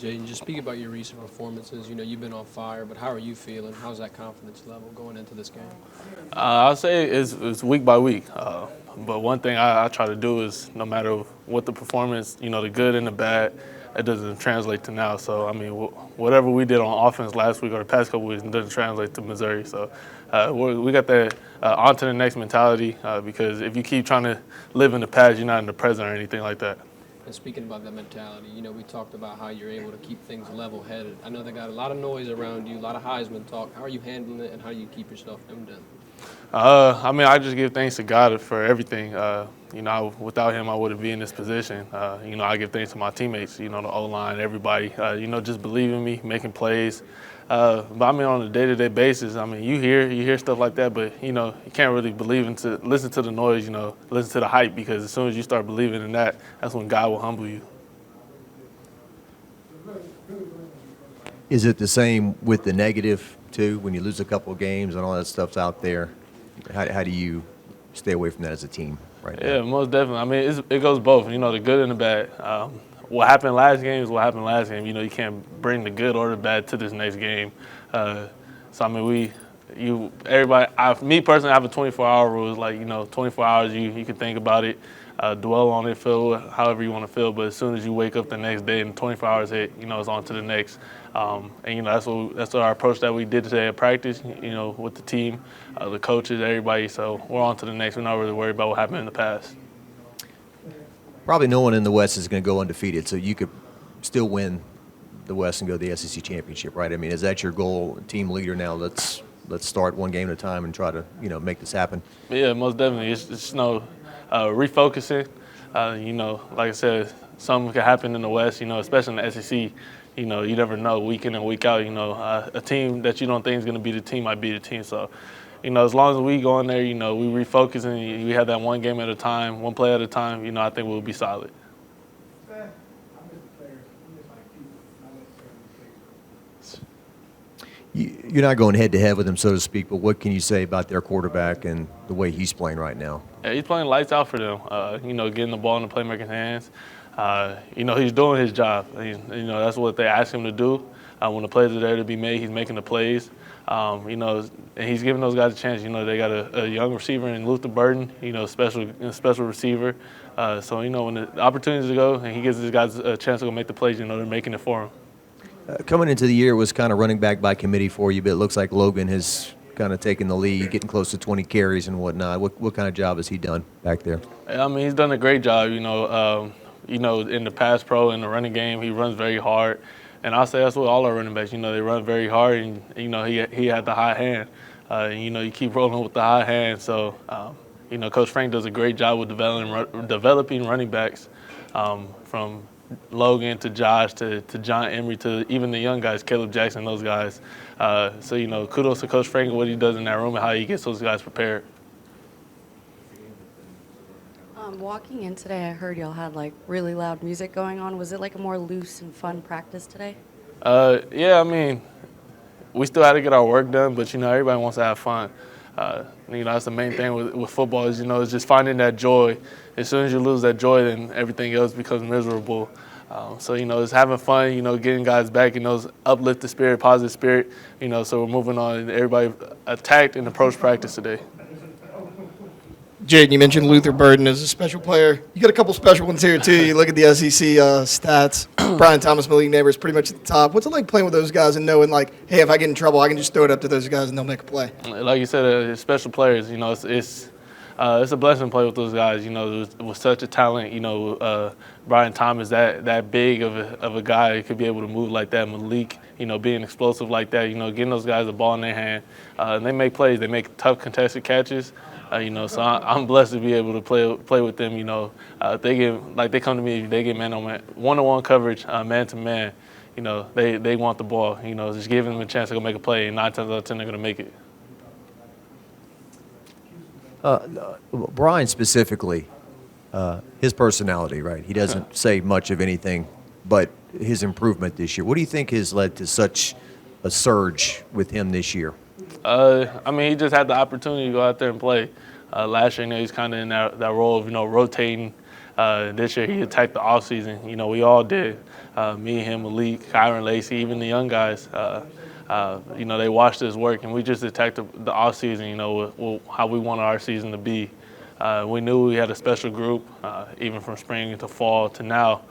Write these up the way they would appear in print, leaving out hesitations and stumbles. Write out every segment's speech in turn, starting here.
Jayden, just speak about your recent performances. You've been on fire, but how are you feeling? How's that confidence level going into this game? I'll say it's week by week. But one thing I try to do is no matter what the performance, the good and the bad, it doesn't translate to now. So, I mean, whatever we did on offense last week or the past couple weeks, it doesn't translate to Missouri. So we got that on to the next mentality because if you keep trying to live in the past, you're not in the present or anything like that. And speaking about that mentality, we talked about how you're able to keep things level-headed. I know they got a lot of noise around you, a lot of Heisman talk. How are you handling it, and how do you keep yourself hemmed in? I mean, I just give thanks to God for everything. Without him, I wouldn't be in this position. I give thanks to my teammates, the O-line, everybody, just believing in me, making plays. But I mean, on a day-to-day basis, I mean, you hear stuff like that, but, you can't really listen to the noise, listen to the hype, because as soon as you start believing in that, that's when God will humble you. Is it the same with the negative, too, when you lose a couple of games and all that stuff's out there? How do you stay away from that as a team right now? Yeah, most definitely. I mean, it goes both, the good and the bad. What happened last game is what happened last game. You can't bring the good or the bad to this next game. So, I mean, me personally, I have a 24-hour rule. It's like, 24 hours, you can think about it, dwell on it, feel however you want to feel. But as soon as you wake up the next day and 24 hours hit, it's on to the next. That's our approach that we did today at practice, with the team, the coaches, everybody. So we're on to the next. We're not really worried about what happened in the past. Probably no one in the West is going to go undefeated, so you could still win the West and go to the SEC championship, right? I mean, is that your goal, team leader now? Let's start one game at a time and try to, make this happen. Yeah, most definitely. It's refocusing. Like I said, something could happen in the West, especially in the SEC. You never know week in and week out. A team that you don't think is going to be the team might be the team. So, as long as we go in there, we refocus and we have that one game at a time, one play at a time, I think we'll be solid. You're not going head-to-head with them, so to speak, but what can you say about their quarterback and the way he's playing right now? Yeah, he's playing lights out for them, getting the ball in the playmaker's hands. He's doing his job. That's what they ask him to do. When the plays are there to be made, he's making the plays. And he's giving those guys a chance. They got a young receiver in Luther Burden, special receiver. So, when the opportunities to go and he gives these guys a chance to go make the plays, they're making it for him. Coming into the year was kind of running back by committee for you, but it looks like Logan has kind of taken the lead, getting close to 20 carries and whatnot. What kind of job has he done back there? I mean, he's done a great job, in the pass pro, in the running game, he runs very hard. And I'll say that's what all our running backs, they run very hard, and, he had the high hand. You keep rolling with the high hand. So, Coach Frank does a great job with developing running backs from Logan to Josh to John Emery to even the young guys, Caleb Jackson, those guys. So, kudos to Coach Frank and what he does in that room and how he gets those guys prepared. Walking in today, I heard y'all had really loud music going on. Was it a more loose and fun practice today? Yeah, I mean, we still had to get our work done, but everybody wants to have fun. That's the main thing with football is is just finding that joy. As soon as you lose that joy, then everything else becomes miserable. So it's having fun. Getting guys back in those uplift the spirit, positive spirit. So we're moving on. Everybody attacked and approached practice today. Jayden, you mentioned Luther Burden as a special player. You got a couple special ones here, too. You look at the SEC stats. Brian Thomas, Malik Neighbors, pretty much at the top. What's it like playing with those guys and knowing, hey, if I get in trouble, I can just throw it up to those guys and they'll make a play? Like you said, special players, it's a blessing to play with those guys, with such a talent, Brian Thomas, that big of a guy who could be able to move like that. Malik, being explosive like that, getting those guys the ball in their hand. And they make plays. They make tough contested catches. So I'm blessed to be able to play with them. They come to me, they get man-on-man, one-on-one coverage, man-to-man. They want the ball. Just giving them a chance to go make a play, and 9 times out of 10 they're going to make it. Brian specifically, his personality, right? He doesn't say much of anything, but his improvement this year. What do you think has led to such a surge with him this year? I mean, he just had the opportunity to go out there and play. Last year, he's kind of in that role of, rotating This year he attacked the offseason. You know, we all did. Me, him, Malik, Kyron Lacey, even the young guys. You know, they watched us work, and we just attacked the offseason, you know, how we wanted our season to be. We knew we had a special group, even from spring to fall to now.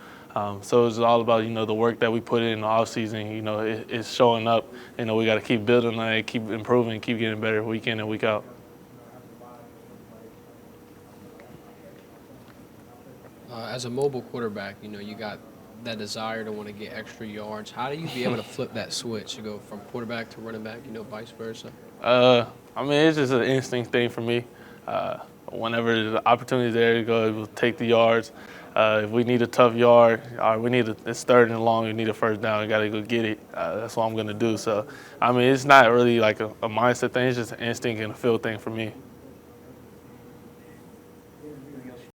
So it's all about, you know, the work that we put in the offseason. You know, it's showing up. You know, we got to keep building on it, keep improving, keep getting better week in and week out. As a mobile quarterback, you know, you got that desire to want to get extra yards. How do you be able to flip that switch to go from quarterback to running back, you know, vice versa? I mean, it's just an instinct thing for me. Whenever the opportunity is there to go, we'll take the yards. If we need a tough yard, or it's third and long, we need a first down, we got to go get it. That's what I'm going to do. So, I mean, it's not really like a mindset thing. It's just an instinct and a feel thing for me.